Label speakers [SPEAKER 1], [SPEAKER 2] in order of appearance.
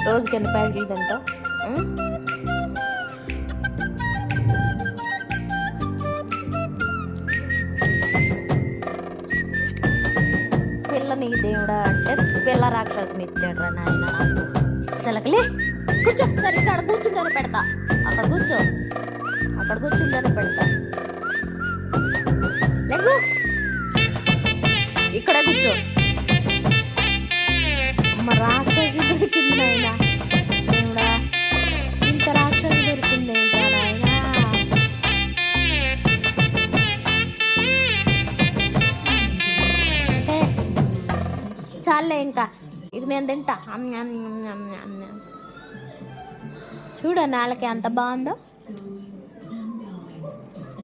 [SPEAKER 1] రోజుకి ఎన్ని ప్యాకెట్లు తింటావు? పిల్లని దేవుడా అంటే పిల్ల రాక్షసుని ఇచ్చాడు రా నాయన నాకు. అసలుకులే కూర్చో, సరే ఇక్కడ కూర్చుంటాను పెడతా. అక్కడ కూర్చో, అక్కడ కూర్చుంటాను పెడతా. లేకు, ఇక్కడే కూర్చో. అమ్మ రాక్షసి దొరికింది నాయన దేవుడా, ఇంత రాక్షసి దొరికింది ఏంటా నాయన. చాలే ఇంకా, ఇది నేను తింటా. చూడ నాళ్ళకి ఎంత బాగుందో.